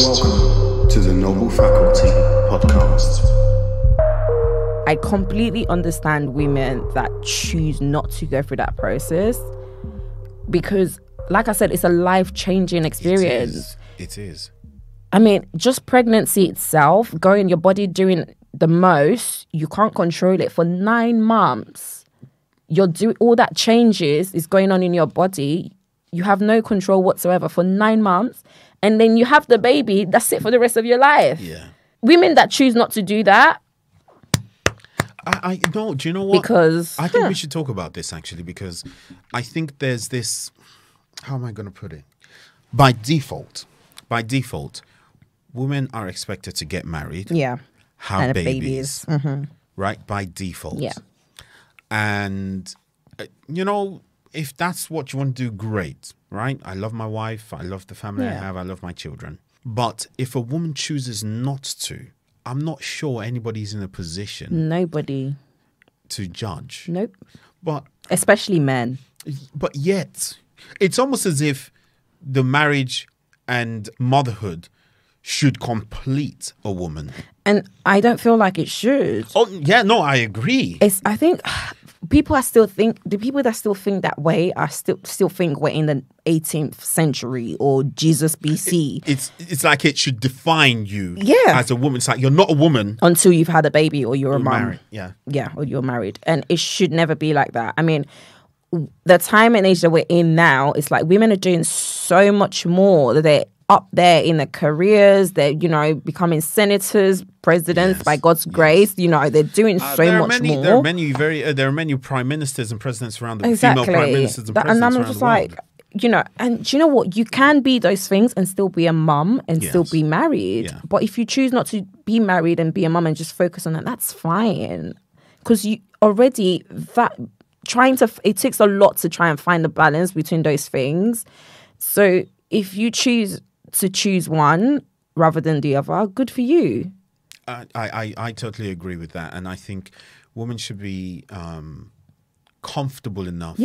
Welcome to the Noble Faculty Podcast. I completely understand women that choose not to go through that process because, like I said, it's a life-changing experience. It is. I mean, just pregnancy itself, going your body doing the most, you can't control it for 9 months. You're doing all that changes is going on in your body. You have no control whatsoever for 9 months. And then you have the baby, that's it for the rest of your life. Yeah. Women that choose not to do that. I know, do you know what? Because I think we should talk about this actually, because I think there's this, how am I going to put it? By default, women are expected to get married. Yeah. Have And babies. Mm-hmm. Right? By default. Yeah. And, if that's what you want to do, great, right? I love my wife. I love the family I have. I love my children. But if a woman chooses not to, I'm not sure anybody's in a position. Nobody. To judge. Nope. But especially men. But yet, it's almost as if the marriage and motherhood should complete a woman. And I don't feel like it should. Oh, yeah, no, I agree. I think people that still think that way are still think we're in the 18th century or Jesus BC. It's like it should define you as a woman. It's like you're not a woman until you've had a baby or you're a mum. Married. Yeah. Yeah, or you're married. And it should never be like that. I mean, the time and age that we're in now, it's like women are doing so much more. They're up there in their careers. They're, becoming senators, presidents by God's grace. They're doing so much more. There are many prime ministers and presidents around the female prime ministers and presidents I'm around just the world. like, and do you know what? You can be those things and still be a mum and still be married. Yeah. But if you choose not to be married and be a mum and just focus on that, that's fine. Because you already it takes a lot to try and find the balance between those things. So if you choose to choose one rather than the other, good for you. I totally agree with that. And I think women should be comfortable enough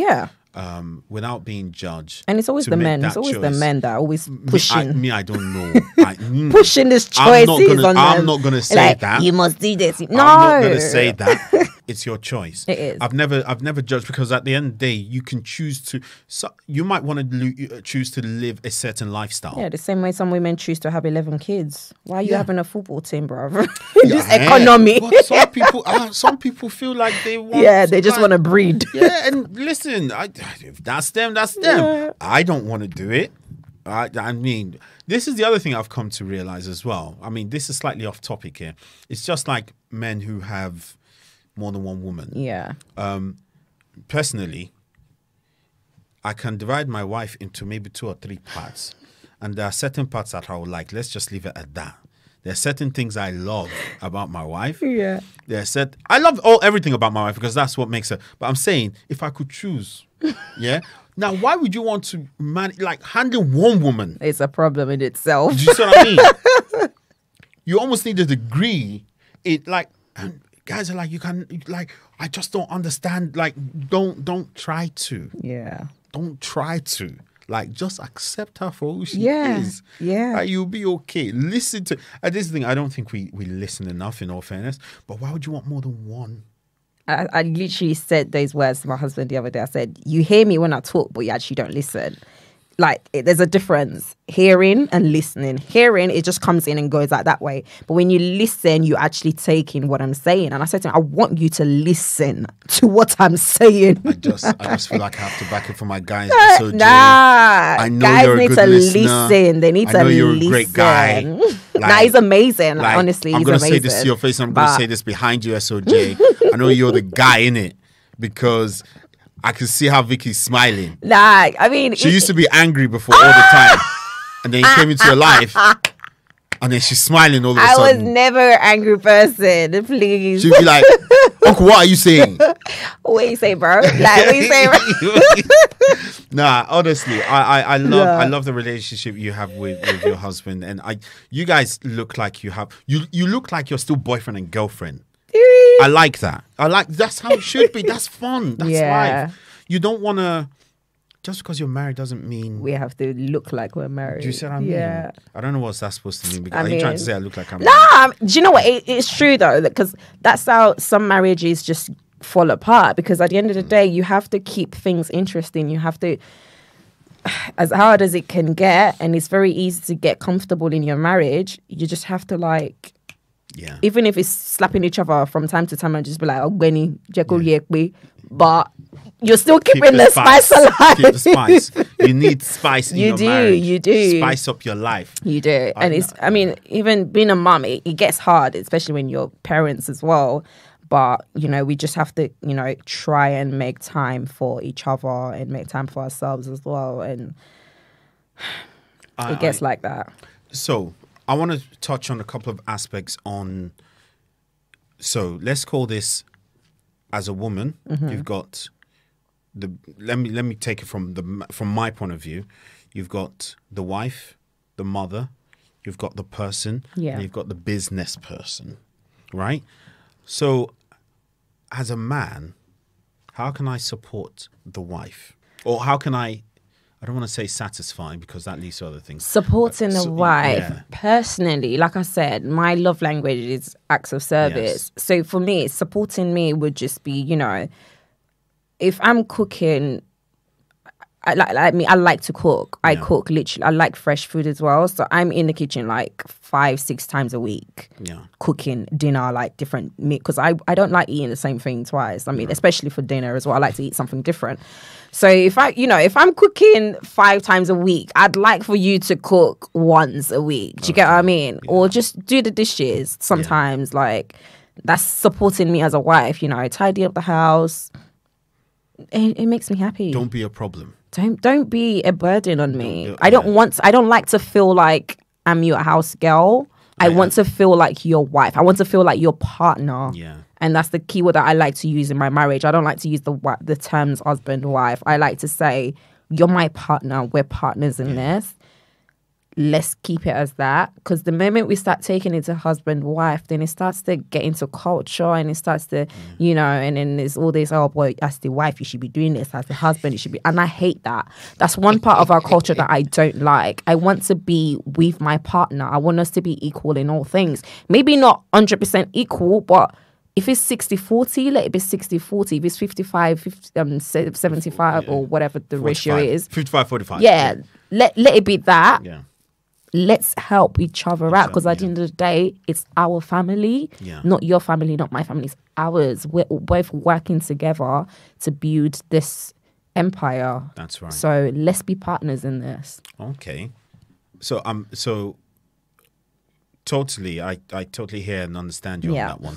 without being judged. And it's always the men. It's always the men that are always pushing. I don't know. Pushing these choices on them. I'm not going to say that. You must do this. No. I'm not going to say that. It's your choice. It is. I've never judged, because at the end of the day, you can choose to. You might want to choose to live a certain lifestyle. Yeah, the same way some women choose to have 11 kids. Why are you having a football team, bro? This economy. But some people feel like they want. Yeah, they just want to breed. Yeah, and listen, if that's them, that's them. Yeah. I don't want to do it. I mean, this is the other thing I've come to realize as well. I mean, this is slightly off topic here. It's just like men who have more than one woman. Yeah. Personally, I can divide my wife into maybe 2 or 3 parts. And there are certain parts that I would like. Let's just leave it at that. There are certain things I love about my wife. Yeah. I love everything about my wife because that's what makes her. But I'm saying, if I could choose, yeah. Now, why would you want to handle one woman? It's a problem in itself. Do you see what I mean? You almost need a degree. And guys are like, I just don't understand. Don't try to. Yeah. Don't try to. Just accept her for who she is. Yeah. You'll be okay. Listen to. And this is the thing, I don't think we listen enough, in all fairness. But why would you want more than one? I literally said those words to my husband the other day. I said, you hear me when I talk, but you actually don't listen. There's a difference. Hearing and listening. Hearing, it just comes in and goes that way. But when you listen, you actually take in what I'm saying. And I said to him, I want you to listen to what I'm saying. I just feel like I have to back it for my guys. So I know guys you're a need good to listener. Listen. They need to listen. You're a great guy. He's amazing. Honestly, I'm going to say this to your face. I'm going to say this behind you, SOJ. I know you're the guy in it, because I can see how Vicky's smiling. I mean, she used to be angry before all the time, and then you came into her life, and then she's smiling all of a sudden. I was never an angry person. Please, she'd be like, "Uncle, what are you saying? What you say, bro? What you say, bro?" Nah, honestly, I love the relationship you have with your husband, and you guys look like you look like you're still boyfriend and girlfriend. I like that. That's how it should be. That's fun. That's life. You don't want to just because you're married doesn't mean we have to look like we're married. Do you see what I mean? Yeah. I don't know what's that supposed to mean. Because I are you trying mean- to say I look like I'm Nah, do you know what? It's true though, because that's how some marriages just fall apart. Because at the end of the day, you have to keep things interesting. You have to, as hard as it can get, and it's very easy to get comfortable in your marriage. You just have to like, Yeah. even if it's slapping each other from time to time, and just be like, "Oh, Benny, Jekyll, Yekwe," but you're still keeping the spice alive. Keep the spice. You need spice in your marriage. You do. Spice up your life. You do. And it's, I mean, even being a mum, it gets hard, especially when you're parents as well. But, you know, we just have to, you know, try and make time for each other and make time for ourselves as well. And it gets like that. So I want to touch on a couple of aspects on. So let's call this as a woman. You've got the. Let me take it from my point of view. You've got the wife, the mother. You've got the person. Yeah. And you've got the business person, right? So, as a man, how can I support the wife, or how can I don't want to say satisfy because that leads to other things. Supporting the wife. yeah. Personally, like I said, my love language is acts of service. Yes. So for me, supporting me would just be, you know, if I'm cooking, I like to cook. I cook literally. I like fresh food as well. So I'm in the kitchen like 5-6 times a week. Yeah. Cooking dinner, like different meat, because I don't like eating the same thing twice. I mean, especially for dinner as well. I like to eat something different. So if I'm cooking 5 times a week, I'd like for you to cook once a week. Do you get what I mean? Yeah. Or just do the dishes sometimes. Like that's supporting me as a wife. You know, tidy up the house. It makes me happy. Don't be a problem. Don't be a burden on me. I don't like to feel like I'm your house girl. I want to feel like your wife. I want to feel like your partner. Yeah. And that's the keyword that I like to use in my marriage. I don't like to use the terms husband, wife. I like to say, you're my partner. We're partners in this. Let's keep it as that. Because the moment we start taking it to husband, wife, then it starts to get into culture and it starts to, you know, and then there's all this, oh boy, as the wife, you should be doing this. As the husband, you should be. And I hate that. That's one part of our culture that I don't like. I want to be with my partner. I want us to be equal in all things. Maybe not 100% equal, but if it's 60-40, let it be 60-40. If it's 55, 75 or whatever the 45. ratio is. 55-45. Yeah. Let it be that. Yeah. Let's help each other out, because at the end of the day, it's our family, not your family, not my family. It's ours. We're both working together to build this empire. That's right. So let's be partners in this. Okay. So totally, I totally hear and understand you on that one.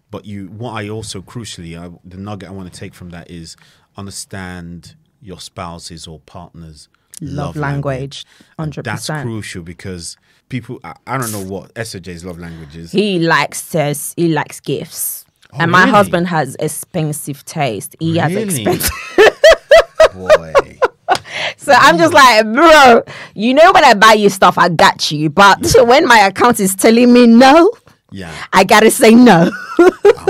But what I also crucially, the nugget I want to take from that is understand your spouse's or partner's love language. 100%. That's crucial because people, I don't know what SOJ's love language is. He likes gifts. Oh, and my really? husband has expensive taste. He has expensive. Boy. So I'm just like, bro, you know when I buy you stuff, I got you. But when my account is telling me no, I gotta say no.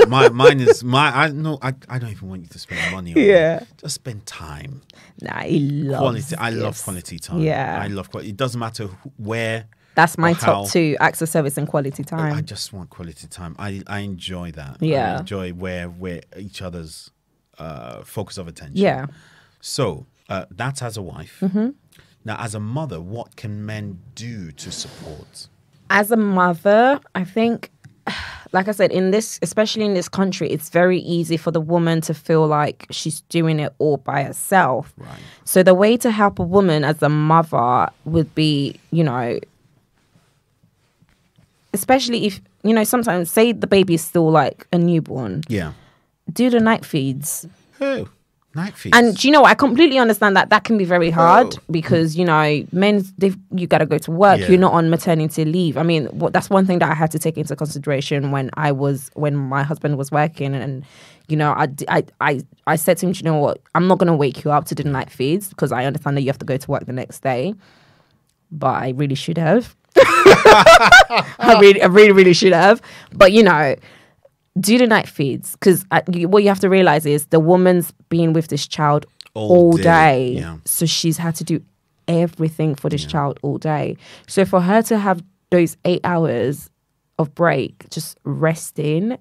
Mine is I don't even want you to spend money on it. Just spend time. Nah, he loves quality. I love quality time. Yeah. I love quality. It doesn't matter where. That's my top 2, acts of service and quality time. I just want quality time. I enjoy that. Yeah. I enjoy where each other's focus of attention. Yeah. So that's as a wife. Mm-hmm. Now, as a mother, what can men do to support? As a mother, I think, like I said, especially in this country, it's very easy for the woman to feel like she's doing it all by herself. Right. So the way to help a woman as a mother would be, you know, especially if, you know, sometimes say the baby is still like a newborn. Yeah. Do the night feeds. Oh, night feeds. And do you know what? I completely understand that can be very hard because, you know, you got to go to work. Yeah. You're not on maternity leave. I mean, that's one thing that I had to take into consideration when my husband was working. And, you know, I said to him, you know what? I'm not going to wake you up to do the night feeds because I understand that you have to go to work the next day. But I really should have. I really should have. But, you know, do the night feeds because what you have to realize is the woman's being with this child all day. Yeah. So she's had to do everything for this child all day. So for her to have those 8 hours of break, just resting,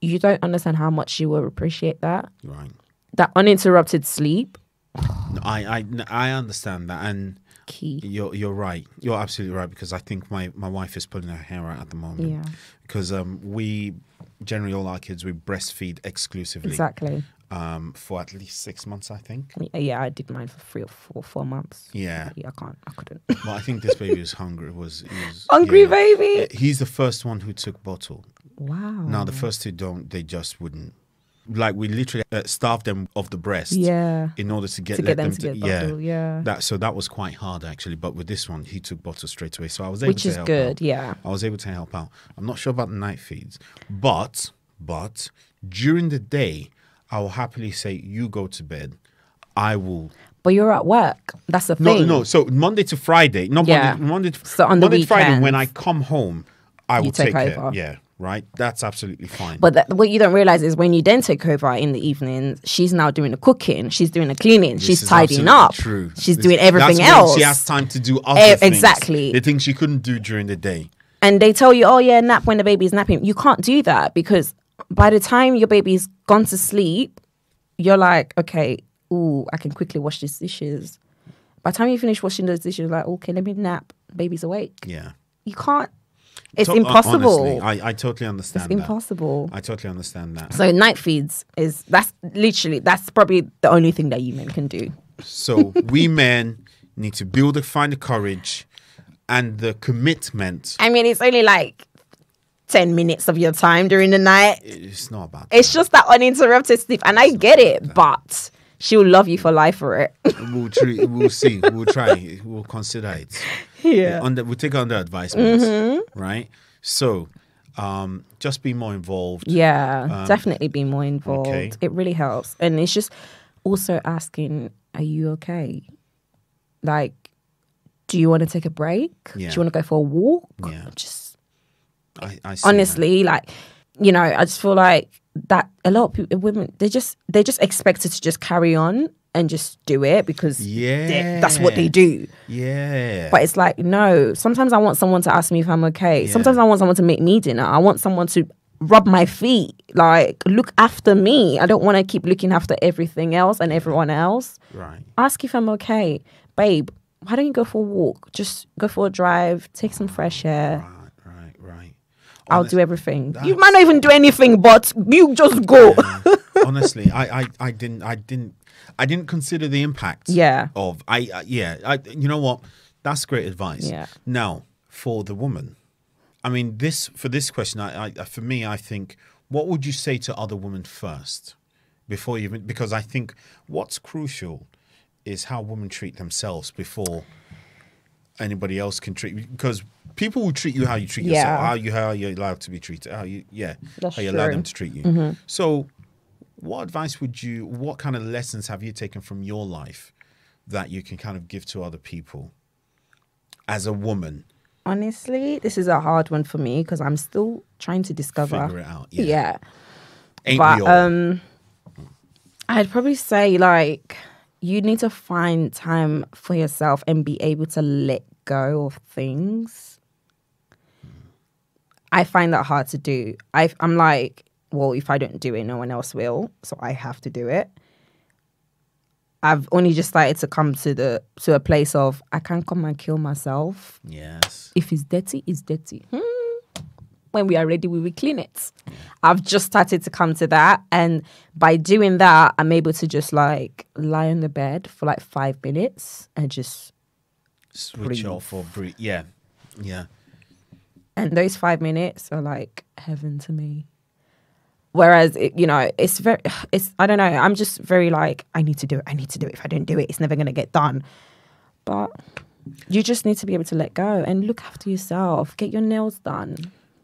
you don't understand how much she will appreciate that. Right. That uninterrupted sleep. No, I understand that, and Key. you're right. You're absolutely right, because I think my wife is pulling her hair out at the moment. Yeah. Because we generally, all our kids, we breastfeed exclusively. Exactly. For at least 6 months, I think. Yeah, I did mine for 3 or 4 months. Yeah. Yeah, I couldn't. Well, I think this baby was hungry. He was Hungry baby. He's the first one who took bottle. Wow. Now the first two don't. They just wouldn't. Like, we literally starved them of the breast. Yeah. In order to get them to get bottle. Yeah. That was quite hard, actually. But with this one, he took bottle straight away. So I was able Which to is help good. out. Yeah. I was able to help out. I'm not sure about the night feeds, but during the day, I will happily say, you go to bed. I will. But you're at work. That's the thing. No. So Monday to Friday, not Yeah. Monday So on the Monday to Friday, weekends, when I come home, I will take take over. care. Yeah, right. That's absolutely fine. But what you don't realize is when you then take over in the evenings, she's now doing the cooking, she's doing the cleaning, This she's is tidying absolutely up, True. she's doing everything that's when else. she has time to do other things. Exactly. The things she couldn't do during the day. And they tell you, oh yeah, nap when the baby's napping. You can't do that, because by the time your baby's gone to sleep, you're like, okay, ooh, I can quickly wash these dishes. By the time you finish washing those dishes, you're like, okay, let me nap. Baby's awake. Yeah. You can't. It's impossible. Honestly, I totally understand It's that. impossible. I totally understand that. So night feeds that's probably the only thing that you men can do. So we men need to find the courage and the commitment. I mean, it's only like 10 minutes of your time during the night. It's not about It's just that uninterrupted sleep. And I get it, but she'll love you for life for it. We'll see. We'll try. We'll consider it. Yeah. We'll take it under advisement, right? So, just be more involved. Yeah, definitely be more involved. okay. It really helps. And it's just also asking, are you okay? Like, do you want to take a break? Yeah. Do you want to go for a walk? Yeah. Just I see honestly, like, I just feel like that a lot of people, women, they're just expected to just carry on and just do it because that's what they do. Yeah. But it's like, no, sometimes I want someone to ask me if I'm okay. Yeah. Sometimes I want someone to make me dinner. I want someone to rub my feet, like look after me. I don't want to keep looking after everything else and everyone else. Right. Ask if I'm okay. Babe, why don't you go for a walk? Just go for a drive, take some fresh air. Right. I'll do everything. You might not even do anything, but you just go. Honestly, I didn't consider the impact. Yeah. Of you know what? That's great advice. Yeah. Now, for the woman, I mean, for this question, for me, I think, what would you say to other women first, before you even? Because I think what's crucial is how women treat themselves before anybody else can treat you. Because people will treat you how you treat yourself, how you're allowed to be treated, how you allow them to treat you. Mm-hmm. So, what advice what kind of lessons have you taken from your life that you can kind of give to other people as a woman? Honestly, this is a hard one for me because I'm still trying to discover. Figure it out. Yeah. Ain't we all? I'd probably say, like, you need to find time for yourself and be able to let go of things. I find that hard to do. I'm like, well, if I don't do it, no one else will. So I have to do it. I've only just started to come to a place of I can't come and kill myself. Yes. If it's dirty, it's dirty. When we are ready, we will clean it. I've just started to come to that. And by doing that, I'm able to just like lie on the bed for like 5 minutes and just Switch breathe. off or breathe. Yeah. And those 5 minutes are like heaven to me. Whereas, I don't know. I'm just very like, I need to do it. If I don't do it, it's never going to get done. But you just need to be able to let go and look after yourself. Get your nails done.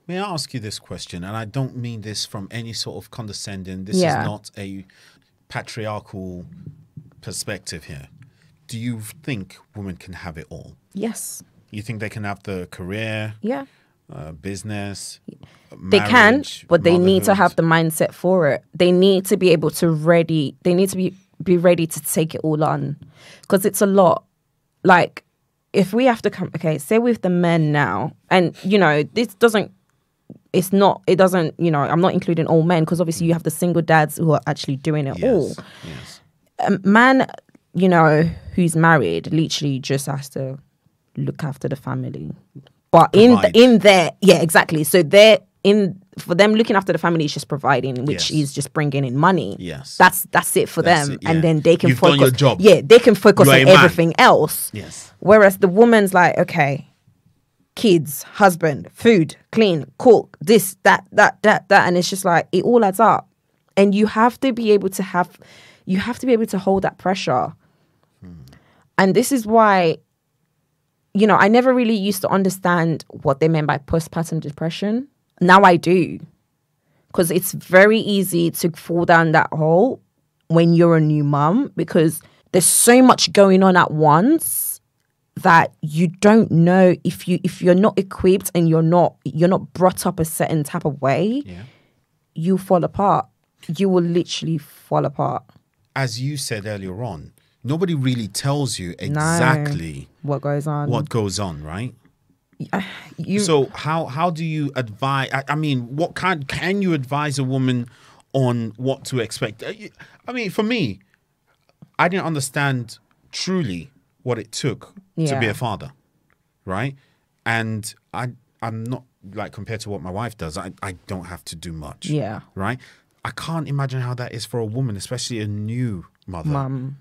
May I ask you this question? And I don't mean this from any sort of condescending. This is not a patriarchal perspective here. Do you think women can have it all? Yes. You think they can have the career, Yeah. business, They can, marriage, but they need to motherhood? have the mindset for it. They need to be able to they need to be be ready to take it all on, because it's a lot. Like, if we have to come, okay, say with the men now, and this doesn't. It's not. It doesn't. I'm not including all men, because obviously you have the single dads who are actually doing it all. Yes. A man, who's married, literally just has to look after the family. But in there, yeah, exactly. So for them, looking after the family is just providing, which is just bringing in money. Yes, that's it for them, it, yeah. and then they can You've focus. done your job. Yeah, they can focus on everything else. Yes. Whereas the woman's like, okay, kids, husband, food, clean, cook, this, that, and it's just like it all adds up, and you have to be able to hold that pressure. And this is why, I never really used to understand what they meant by postpartum depression. Now I do, because it's very easy to fall down that hole when you're a new mum, because there's so much going on at once that you don't know if you're not equipped and you're not brought up a certain type of way, you fall apart. You will literally fall apart. As you said earlier on, nobody really tells you exactly what goes on, right? So how do you advise? I mean, what can you advise a woman on what to expect? I mean, for me, I didn't understand truly what it took to be a father, right? And I'm not, like, compared to what my wife does, I don't have to do much, right? I can't imagine how that is for a woman, especially a new mother.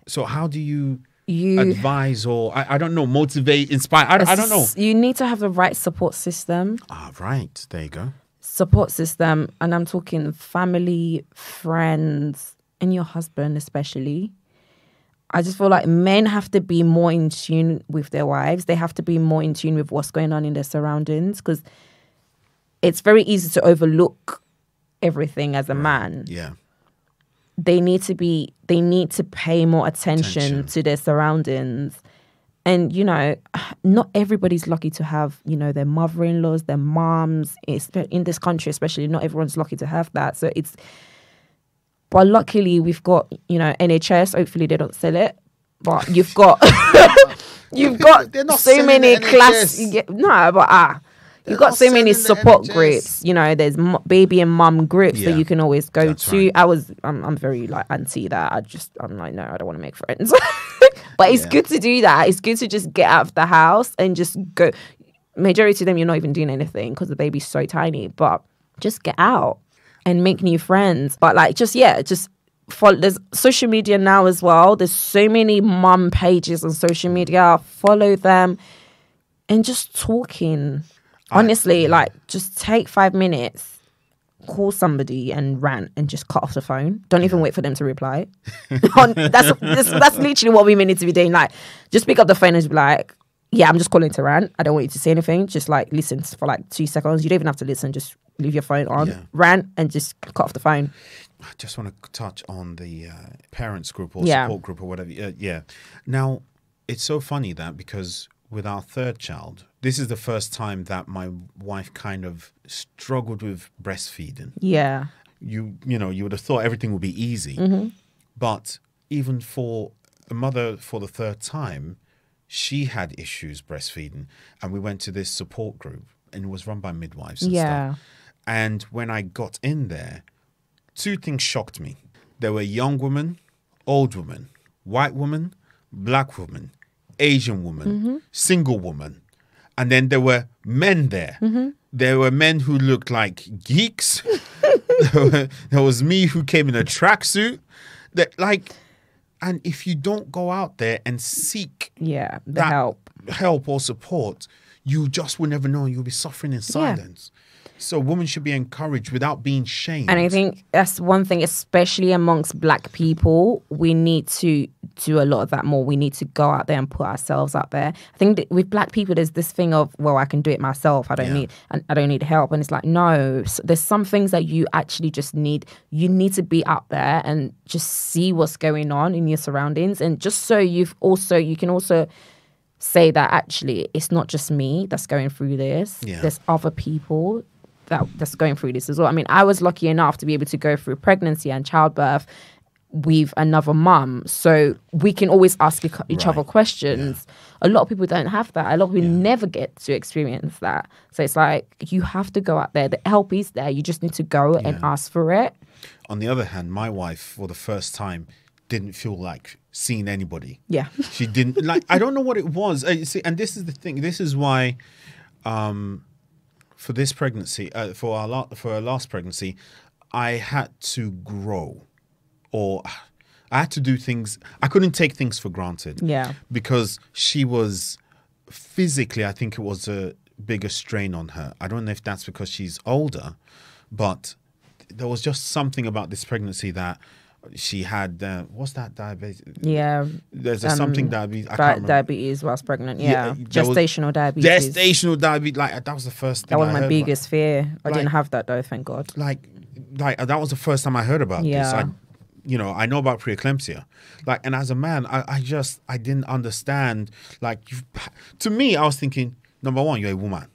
So how do you advise, or I don't know, motivate, inspire? I don't know. You need to have the right support system. Right. There you go. Support system. And I'm talking family, friends, and your husband especially. I just feel like men have to be more in tune with their wives. They have to be more in tune with what's going on in their surroundings, because it's very easy to overlook everything as a man. Yeah. They need to pay more attention to their surroundings. And, not everybody's lucky to have, their mother-in-laws, their moms. In this country, especially, not everyone's lucky to have that. So but luckily we've got, NHS. Hopefully they don't sell it. But you've got, so many you've got so many support groups. There's baby and mum groups that you can always go to. Right. I'm very anti that. I'm like, no, I don't want to make friends. But it's good to do that. It's good to just get out of the house and just go. Majority of them, you're not even doing anything because the baby's so tiny. But just get out and make new friends. But just follow. There's social media now as well. There's so many mum pages on social media. Follow them and just talking. Honestly, just take 5 minutes, call somebody and rant and just cut off the phone. Don't even wait for them to reply. That's literally what women need to be doing. Just pick up the phone and just be like, yeah, I'm just calling to rant. I don't want you to say anything. Just listen for 2 seconds. You don't even have to listen. Just leave your phone on, rant, and just cut off the phone. I just want to touch on the parents group or support group or whatever. Now, it's so funny that because with our third child, this is the first time that my wife kind of struggled with breastfeeding. Yeah. You would have thought everything would be easy. Mm-hmm. But even for a mother for the third time, she had issues breastfeeding. And we went to this support group, and it was run by midwives and stuff. And when I got in there, 2 things shocked me. There were young women, old women, white woman, black woman, Asian woman, single woman. And then there were men there. Mm-hmm. There were men who looked like geeks. There was me who came in a tracksuit. And if you don't go out there and seek help or support, you just will never know. You'll be suffering in silence. So women should be encouraged without being shamed. And I think that's one thing, especially amongst black people, we need to do a lot of that more. We need to go out there and put ourselves out there. I think that with black people, there's this thing of, well, I can do it myself. I don't need help. And it's like, no, there's some things that you actually just need. You need to be out there and just see what's going on in your surroundings. And just so you can also say that actually it's not just me that's going through this. Yeah. There's other people that's going through this as well. I mean, I was lucky enough to be able to go through pregnancy and childbirth with another mum, so we can always ask each other questions. A lot of people don't have that. A lot of people never get to experience that. So it's like, you have to go out there. The help is there. You just need to go and ask for it. On the other hand, my wife, for the first time, didn't feel like seeing anybody. Yeah. She didn't, like, I don't know what it was. You see, and this is the thing. This is why, for this pregnancy, for our last pregnancy, I had to grow. Or I had to do things. I couldn't take things for granted. Yeah. Because she was physically, I think it was a bigger strain on her. I don't know if that's because she's older, but there was just something about this pregnancy that she had. What's that, diabetes? Yeah. There's something diabetes. I can't remember. Diabetes whilst pregnant. Yeah. There was Gestational diabetes. Gestational diabetes. Like, that was the first thing That was I my heard biggest fear. I Like- didn't have that though, thank God. Like that was the first time I heard about this. Yeah. I know about preeclampsia. Like, and as a man, I didn't understand. Like, to me, I was thinking, number one, you're a woman.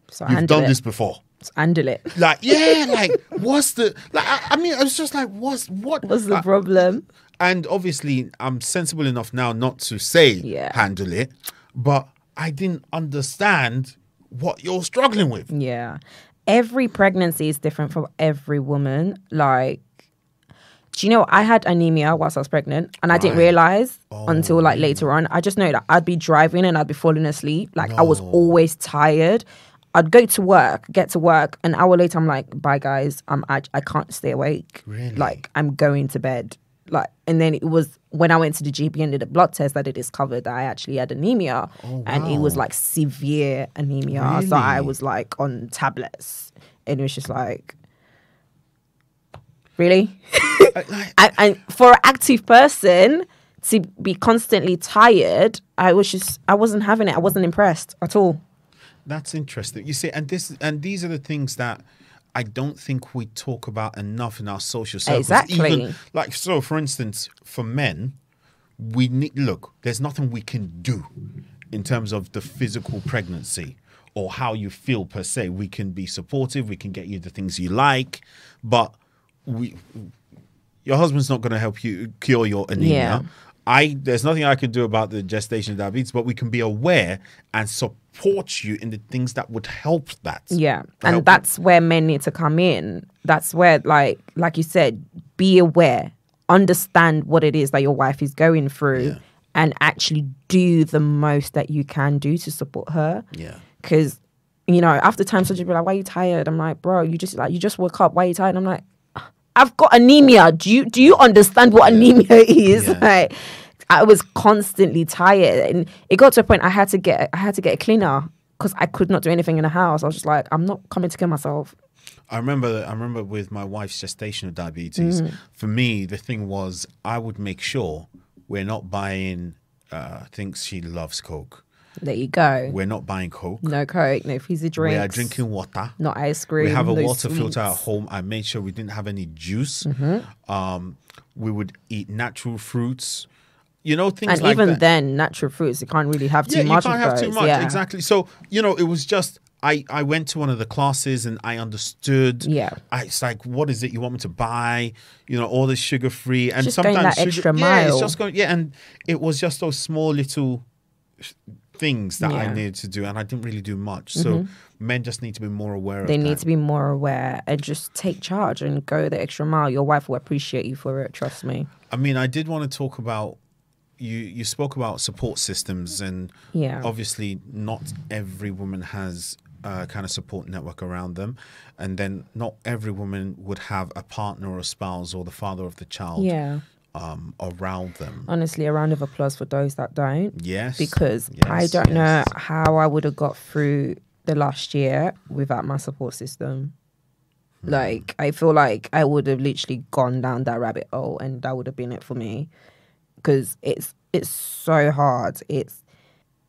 So You've done this before. Just handle it. Like, yeah, like, what's the, like, I mean, I was just like, what? What's the problem? And obviously, I'm sensible enough now not to say Yeah. handle it, but I didn't understand what you're struggling with. Yeah. Every pregnancy is different for every woman. Like, do you know, I had anemia whilst I was pregnant, and I didn't realize until like later on. I just know that I'd be driving and I'd be falling asleep. Like, I was always tired. I'd go to work, get to work. An hour later, I'm like, bye guys. I can't stay awake. Really? Like, I'm going to bed. Like, and then it was when I went to the GP and did a blood test that they discovered that I actually had anemia. And it was like severe anemia. So I Really? was like on tablets. And it was just like, really? And for an active person to be constantly tired, I wasn't having it. I wasn't impressed at all. That's interesting. You see, and these are the things that I don't think we talk about enough in our social circles. Exactly. Even, like, so for instance, for men, there's nothing we can do in terms of the physical pregnancy or how you feel per se. We can be supportive, we can get you the things you like, but your husband's not going to help you cure your anemia. There's nothing I can do about the gestational diabetes, but we can be aware and support you in the things that would help that. Yeah. And that's where men need to come in. That's where, like you said, be aware, understand what it is that your wife is going through, and actually do the most that you can do to support her. Yeah. Because, after times she'll be like, why are you tired? I'm like, bro, you just woke up. Why are you tired? I'm like, I've got anemia. Do you understand what anemia is? Yeah. Like, I was constantly tired, and it got to a point I had to get a cleaner because I could not do anything in the house. I was just like, I'm not coming to kill myself. I remember with my wife's gestational diabetes, for me, the thing was I would make sure we're not buying things. She loves Coke. There you go. We're not buying Coke. No Coke, no fizzy drinks. We are drinking water. No ice cream. We have a no water filter at sweets. home. I made sure we didn't have any juice. We would eat natural fruits. Things And like even that. then, natural fruits, you can't really have too much you can't of have too those. much. Yeah. Exactly. So, it was just, I went to one of the classes and I understood. Yeah. It's like, what is it you want me to buy? All this sugar free. And Just sometimes going that sugar, extra Yeah, it's mile. just going, and it was just those small little things that I Yeah. needed to do. And I didn't really do much. So men just need to be more aware of that. They need to be more aware and just take charge and go the extra mile. Your wife will appreciate you for it, trust me. I mean, I did want to talk about, you spoke about support systems, and Yeah. obviously not every woman has a kind of support network around them, and then not every woman would have a partner or a spouse or the father of the child Yeah. around them. Honestly, a round of applause for those that don't. Yes. Because Yes, I don't know yes. how I would have got through the last year without my support system. Like, I feel like I would have literally gone down that rabbit hole, and that would have been it for me. Because it's so hard. It's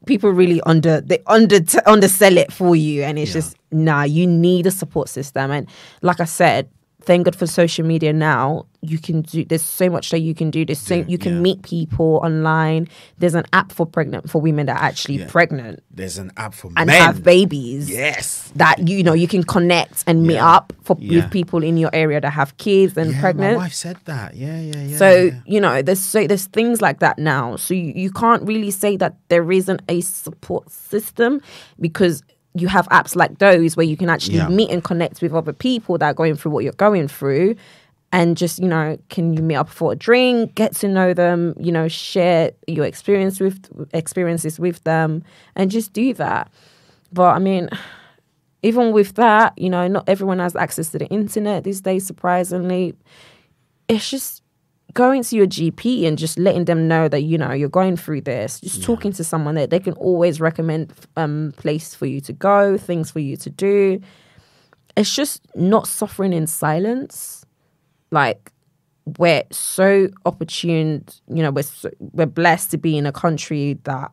people really undersell it for you, and it's just you need a support system. And like I said, thank God for social media now. There's so much that you can do. You can meet people online. There's an app for women that are actually pregnant. There's an app for and men. have babies. Yes. That, you can connect and meet up with people in your area that have kids and pregnant. My wife said that. Yeah. So, there's things like that now. So you can't really say that there isn't a support system, because you have apps like those where you can actually meet and connect with other people that are going through what you're going through. And just, can you meet up for a drink, get to know them, share your experiences with them, and just do that. But I mean, even with that, not everyone has access to the internet these days, surprisingly. It's just going to your GP and just letting them know that, you're going through this. Just talking to someone that they can always recommend places for you to go, things for you to do. It's just not suffering in silence. Like, we're so opportune, we're blessed to be in a country that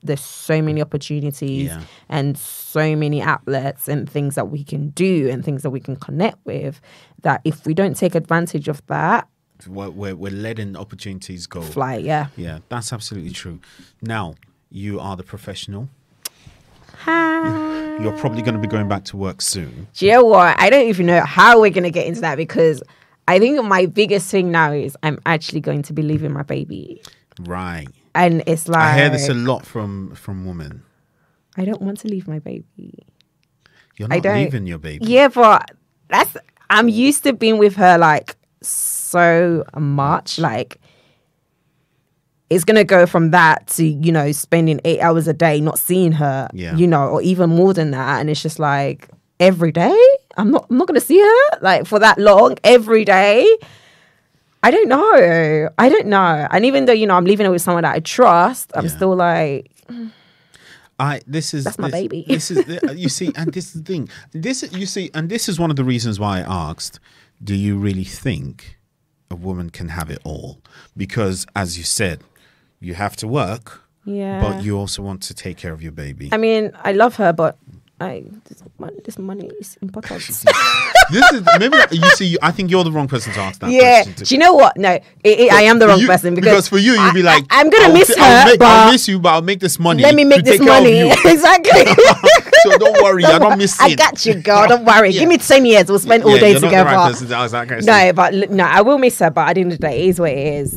there's so many opportunities and so many outlets and things that we can do and things that we can connect with, that if we don't take advantage of that, we're letting opportunities go. Fly, yeah. Yeah, that's absolutely true. Now, you are the professional. Hi. You're probably going to be going back to work soon. Do you know what? I don't even know how we're going to get into that, because I think my biggest thing now is I'm actually going to be leaving my baby. Right. And it's like, I hear this a lot from women. I don't want to leave my baby. You're not leaving your baby. Yeah, but I'm used to being with her like so much. Like, it's going to go from that to, spending 8 hours a day not seeing her, or even more than that. And it's just like, every day? I'm not going to see her like for that long every day. I don't know. And even though, I'm leaving her with someone that I trust, I'm still like, that's my baby. This is you see, and this is the thing. This is one of the reasons why I asked, do you really think a woman can have it all? Because as you said, you have to work, but you also want to take care of your baby. I mean, I love her, but this money is important. This is maybe you see. I think you're the wrong person to ask that question. Do you know what? No, I am the wrong person because for you, you'd be like, I'm gonna miss her. I'll miss you, but I'll make this money. Let me make this money. Exactly. So don't worry, you're not missing. I got you, girl. Don't worry. Give me 10 years. We'll spend all day you're together. Not the right person I will miss her. But at the end of the day, it is what it is.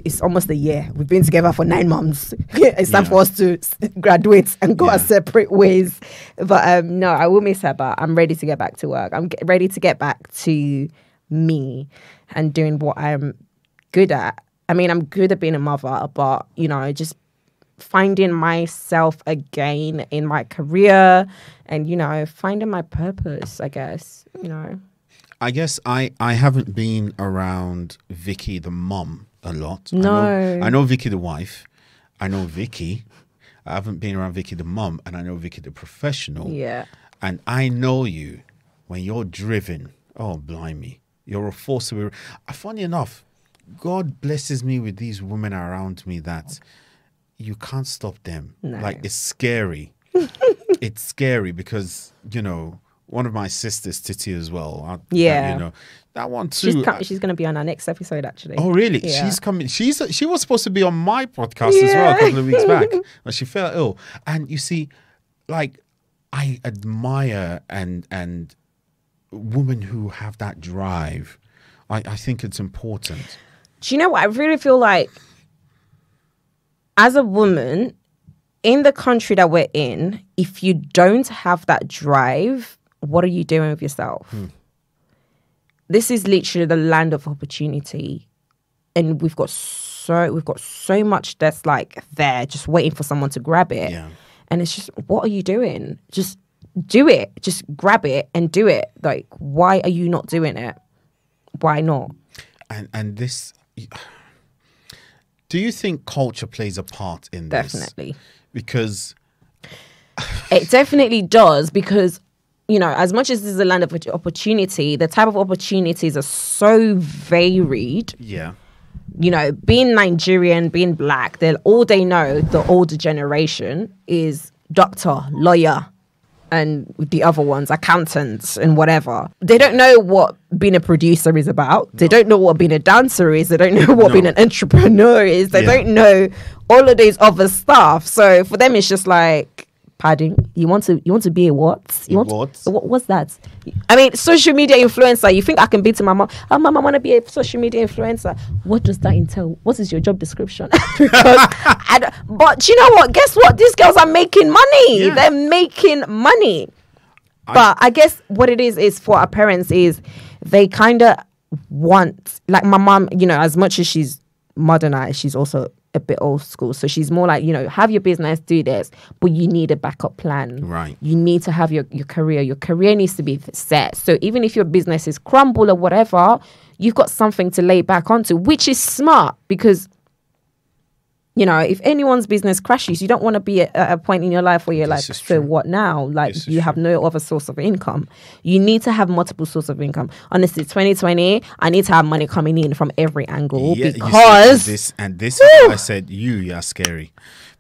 It's almost a year. We've been together for 9 months. It's time for us to graduate and go our separate ways. But no, I will miss her, but I'm ready to get back to work. I'm ready to get back to me and doing what I'm good at. I mean, I'm good at being a mother, but, just finding myself again in my career and, finding my purpose, I guess, I guess I haven't been around Vicky the mum a lot. No. I know Vicky the wife. I know Vicky. I haven't been around Vicky the mum, and I know Vicky the professional. Yeah. And I know you when you're driven. Oh, blimey. You're a force to be. Funny enough, God blesses me with these women around me that you can't stop them. No. Like, it's scary. It's scary because, one of my sisters, Titi, as well. That one too. She's going to be on our next episode, actually. Oh, really? Yeah. She's coming. She was supposed to be on my podcast as well a couple of weeks back, but she fell ill. And you see, like, I admire and women who have that drive. I think it's important. Do you know what? I really feel like, as a woman in the country that we're in, if you don't have that drive, what are you doing with yourself? This is literally the land of opportunity, and we've got so much that's like there, just waiting for someone to grab it. Yeah. And it's just, what are you doing? Just do it. Just grab it and do it. Like, why are you not doing it? Why not? And this, do you think culture plays a part in this? Definitely. Because it definitely does, because as much as this is a land of opportunity, the type of opportunities are so varied. Yeah. Being Nigerian, being black, all they know, the older generation, is doctor, lawyer, and the other ones, accountants and whatever. They don't know what being a producer is about. They don't know what being a dancer is. They don't know what being an entrepreneur is. They don't know all of these other stuff. So for them, it's just like, pardon, you want to be a what? What's that? I mean, social media influencer. You think I can be to my mom? Oh, mom, I want to be a social media influencer. What does that entail? What is your job description? But you know what? Guess what? These girls are making money. Yeah. They're making money. But I guess what it is for our parents is they kind of want, like my mom, you know, as much as she's modernized, she's also a bit old school. So she's more like, you know, have your business, do this, but you need a backup plan. Right. You need to have your career. Your career needs to be set. So even if your business is crumble or whatever, you've got something to lay back onto, which is smart because, you know, if anyone's business crashes, you don't want to be at a point in your life where you're like, so what now? Like you have no other source of income. You need to have multiple sources of income. Honestly, 2020, I need to have money coming in from every angle because this is why I said you are scary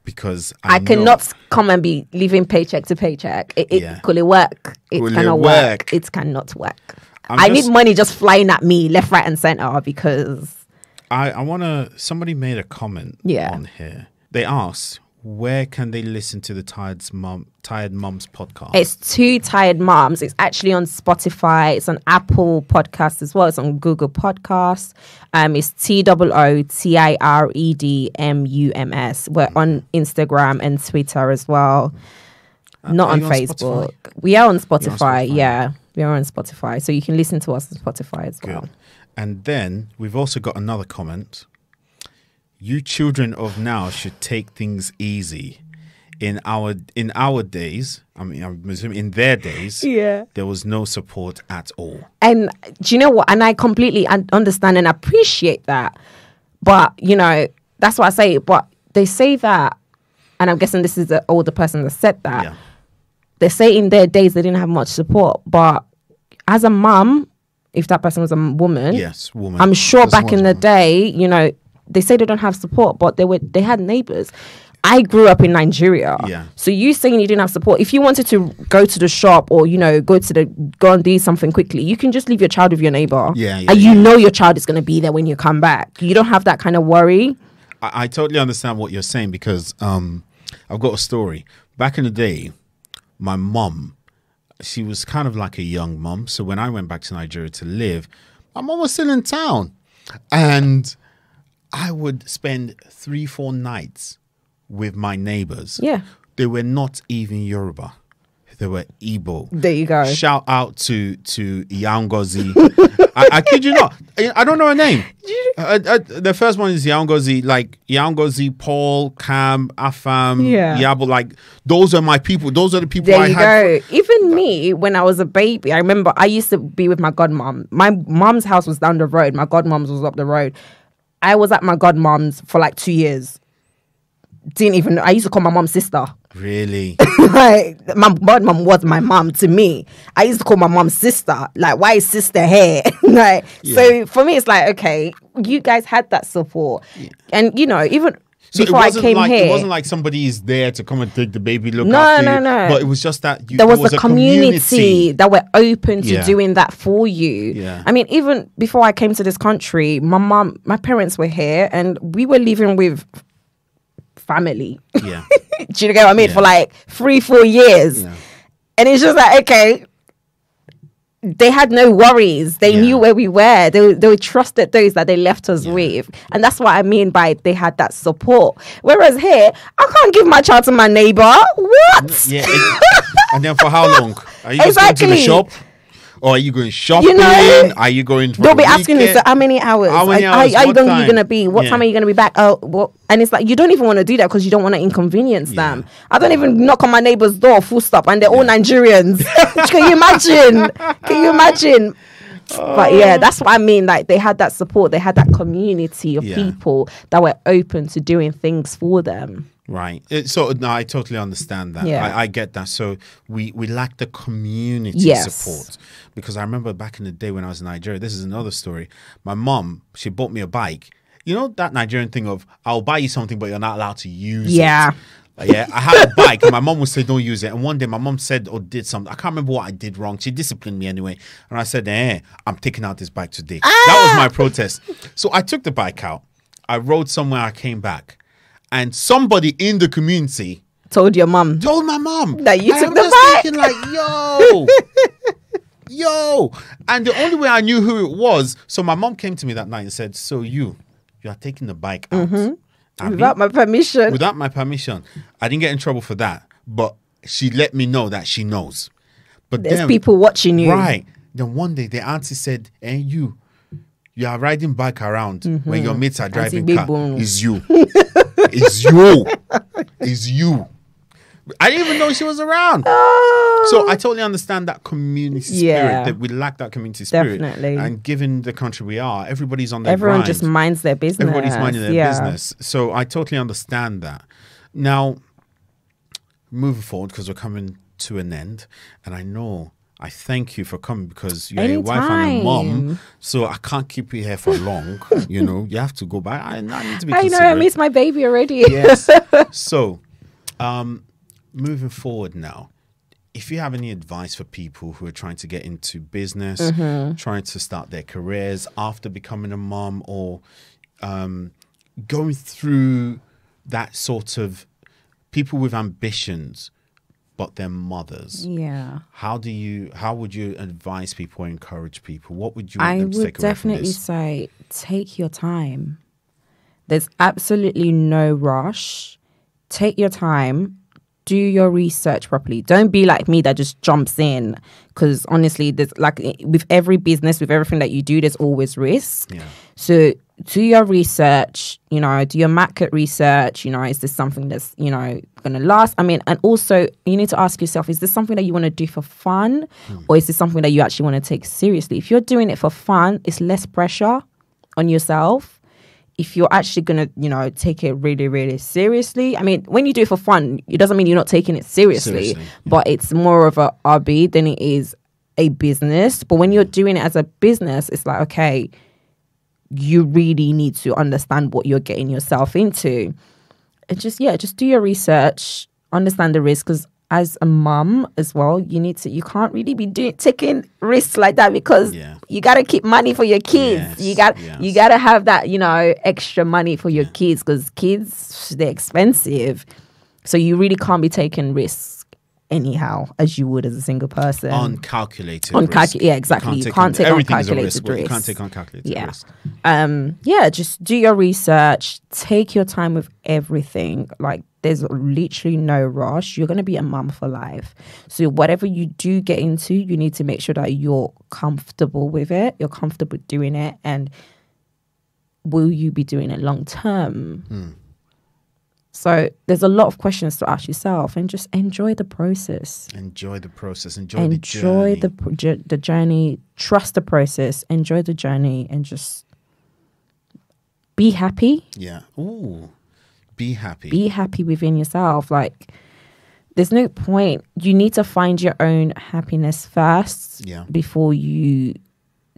because I cannot come and be living paycheck to paycheck. Could it work? It cannot work. It cannot work. I need money just flying at me left, right, and center because. I want to... Somebody made a comment on here. They asked, where can they listen to the Tired Mums podcast? It's Two Tired Mums. It's actually on Spotify. It's on Apple Podcasts as well. It's on Google Podcasts. It's TOOTIREDMUMS. We're on Instagram and Twitter as well. Not on Facebook. We are on Spotify. Yeah, we are on Spotify. So you can listen to us on Spotify as well. And then we've also got another comment. You children of now should take things easy. In our days, I mean, I'm assuming in their days, there was no support at all. And do you know what? And I completely understand and appreciate that. But, you know, that's what I say. But they say that, and I'm guessing this is the older person that said that. Yeah. They say in their days they didn't have much support. But as a mum, if that person was a woman, I'm sure back in the day, you know, they say they don't have support, but they had neighbors. I grew up in Nigeria. Yeah. So you saying you didn't have support, if you wanted to go to the shop or, you know, go and do something quickly, you can just leave your child with your neighbor. And you know your child is going to be there when you come back. You don't have that kind of worry. I totally understand what you're saying because I've got a story. Back in the day, my mum, she was kind of like a young mum. So when I went back to Nigeria to live, my mum was still in town. And I would spend 3-4 nights with my neighbors. Yeah. They were not even Yoruba. They were Igbo. There you go. Shout out to Yangozi. I kid you not. I don't know her name. The first one is Yangozi, like Yangozi, Paul, Cam, Afam, Yabo. Like those are my people. Those are the people I had. There you go. Even me, when I was a baby, I remember I used to be with my godmom. My mom's house was down the road. My godmom's was up the road. I was at my godmom's for like 2 years. Didn't even know. I used to call my mom sister. Really? Like, my godmom was my mom to me. I used to call my mom sister. Like, why is sister here? Like, so for me, it's like, okay, you guys had that support. Yeah. And, you know, even before I came here. It wasn't like somebody is there to come and take the baby, look after you. No. But it was just that there was a community that were open to doing that for you. Yeah. I mean, even before I came to this country, my parents were here and we were living with family. Yeah. Do you know what I mean? For like 3-4 years. Yeah. And it's just like, okay, they had no worries. They knew where we were. They trusted those that they left us with. And that's what I mean by they had that support. Whereas here, I can't give my child to my neighbor. What? Yeah. And then for how long? Are you just going to the shop? Or are you going shopping? You know, are you going for they'll be asking you, so how many hours? How many hours? Are you going to be? What time are you going to be back? Oh, what? And it's like, you don't even want to do that because you don't want to inconvenience them. I don't even knock on my neighbor's door, full stop, and they're all Nigerians. Can you imagine? Can you imagine? But yeah, that's what I mean. Like, they had that support. They had that community of people that were open to doing things for them. Right. So no, I totally understand that. Yeah. I get that. So we lack the community support. Because I remember back in the day when I was in Nigeria, this is another story. My mom, she bought me a bike. You know that Nigerian thing of, I'll buy you something, but you're not allowed to use it. Yeah, I had a bike and my mom would say don't use it. And one day my mom said or did something. I can't remember what I did wrong. She disciplined me anyway. And I said, I'm taking out this bike today. That was my protest. So I took the bike out. I rode somewhere. I came back. And somebody in the community told your mum. Told my mom. That you took the bike. Thinking like, yo. And the only way I knew who it was, so my mom came to me that night and said, so you are taking the bike out. Without my permission. Without my permission. I didn't get in trouble for that. But she let me know that she knows. But there's people watching you. Right. Then one day the auntie said, you are riding bike around when your mates are driving car. It's you. It's you. It's you. I didn't even know she was around. So I totally understand that community spirit, that we lack that community spirit. Definitely. And given the country we are, everybody's on their Everyone grind. just minds their business. Everybody's minding their business. So I totally understand that. Now, moving forward, because we're coming to an end, and I thank you for coming because you're a wife and a mom, so I can't keep you here for long. You have to go back. I need to be considerate. I miss my baby already. Yes. So, moving forward now, if you have any advice for people who are trying to get into business, trying to start their careers after becoming a mom, or going through that sort of people with ambitions, but they're mothers. Yeah. How would you advise people or encourage people? What would you I want them to would take away from definitely this? say take your time. There's absolutely no rush. Take your time. Do your research properly. Don't be like me that just jumps in, because honestly, there's like with every business, with everything that you do, there's always risk. Yeah. So do your research, do your market research, is this something that's, going to last? I mean, and also you need to ask yourself, is this something that you want to do for fun or is this something that you actually want to take seriously? If you're doing it for fun, it's less pressure on yourself. If you're actually going to, take it really, really seriously. I mean, when you do it for fun, it doesn't mean you're not taking it seriously. But it's more of a hobby than it is a business. But when you're doing it as a business, it's like, okay, you really need to understand what you're getting yourself into. And just do your research, understand the risk, because as a mum as well, you can't really be taking risks like that, because you got to keep money for your kids. You got to have that, extra money for your kids, because kids, they're expensive. So you really can't be taking risks anyhow as you would as a single person. Uncalculated risk. Yeah, exactly. You can't take uncalculated risk. You can't take uncalculated risk. Just do your research. Take your time with everything. Like, there's literally no rush. You're going to be a mum for life. So whatever you do get into, you need to make sure that you're comfortable with it. You're comfortable doing it. And will you be doing it long term? So there's a lot of questions to ask yourself, and just enjoy the process. Enjoy the process. Enjoy the journey. Trust the process. Enjoy the journey, and just be happy. Yeah. Ooh. Be happy. Be happy within yourself. Like, there's no point. You need to find your own happiness first before you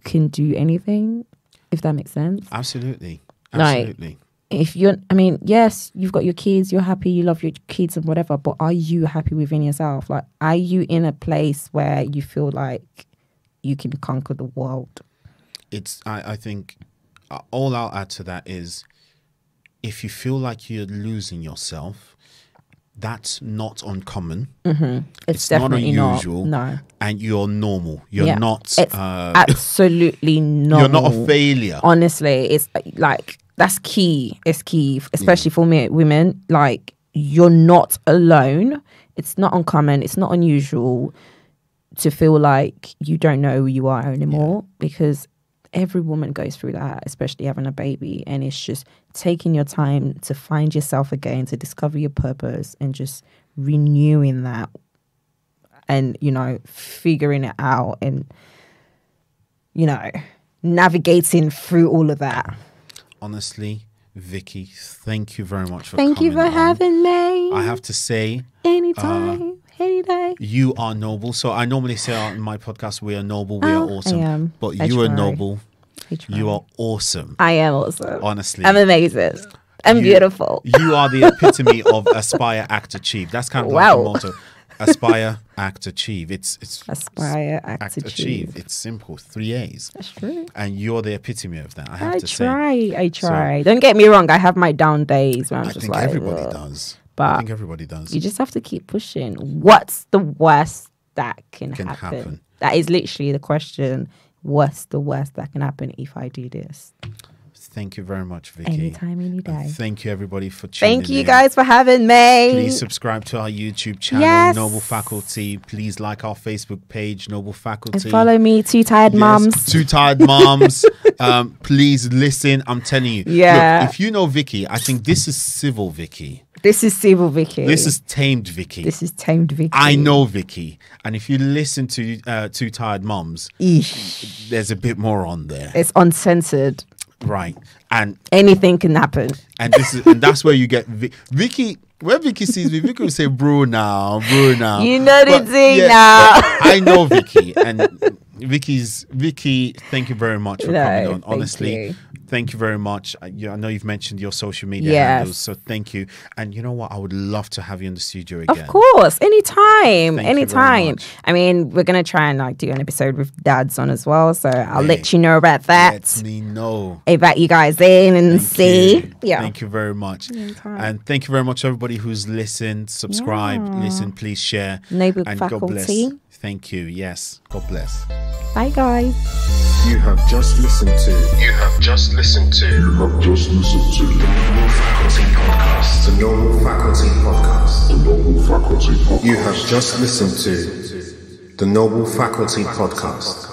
can do anything, if that makes sense. Absolutely. Like, yes, you've got your kids, you're happy, you love your kids and whatever, but are you happy within yourself? Like, are you in a place where you feel like you can conquer the world? I think all I'll add to that is, if you feel like you're losing yourself, that's not uncommon. It's definitely not unusual. No. And you're normal. You're not... It's absolutely normal. You're not a failure. Honestly, it's like... That's key. It's key, especially for me, women. Like, you're not alone. It's not uncommon. It's not unusual to feel like you don't know who you are anymore, because every woman goes through that, especially having a baby. And it's just taking your time to find yourself again, to discover your purpose, and just renewing that, and, figuring it out, and, navigating through all of that. Honestly, Vicky, thank you very much for coming. Thank you for having me. I have to say, anytime, any day. You are noble. So I normally say on my podcast, we are noble, we are awesome. I am. But you are noble. You are awesome. I am awesome. Honestly. I'm amazing. and beautiful. You are the epitome of aspire, act, achieve. That's kind of like the motto. Aspire, act, achieve. It's aspire, act, achieve. It's simple. 3 A's. That's true. And you're the epitome of that. I have to say. I try. So, don't get me wrong. I have my down days where I'm just think like, everybody does. But I think everybody does. You just have to keep pushing. What's the worst that can happen? That is literally the question. What's the worst that can happen if I do this? Thank you very much, Vicky. Anytime, any day. And thank you, everybody, for tuning in. Thank you guys for having me. Please subscribe to our YouTube channel, Noble Faculty. Please like our Facebook page, Noble Faculty. And follow me, Two Tired Mums. Two Tired Mums. Please listen. I'm telling you. Yeah. Look, if you know Vicky, I think this is civil Vicky. This is civil Vicky. This is tamed Vicky. This is tamed Vicky. I know Vicky. And if you listen to Two Tired Mums, there's a bit more on there. It's uncensored. Right. And anything can happen. And that's where you get Vicky. When Vicky sees me, Vicky will say, bro now. You know the thing now. I know Vicky. And Vicky, thank you very much for coming on. Honestly, thank you very much. I know you've mentioned your social media handles, so thank you. And you know what? I would love to have you in the studio again. Of course, anytime. I mean, we're gonna try and do an episode with dads on as well, so I'll let you know about that. Let me know. Invite you guys in and see. Yeah. Thank you very much. And thank you very much, everybody who's listened, subscribed, listen, please share. Noble and Faculty. God bless. Thank you. Yes. God bless. Bye, guys. You have just listened to the Noble Faculty Podcast. The Noble Faculty Podcast. You have just listened to the Noble Faculty Podcast.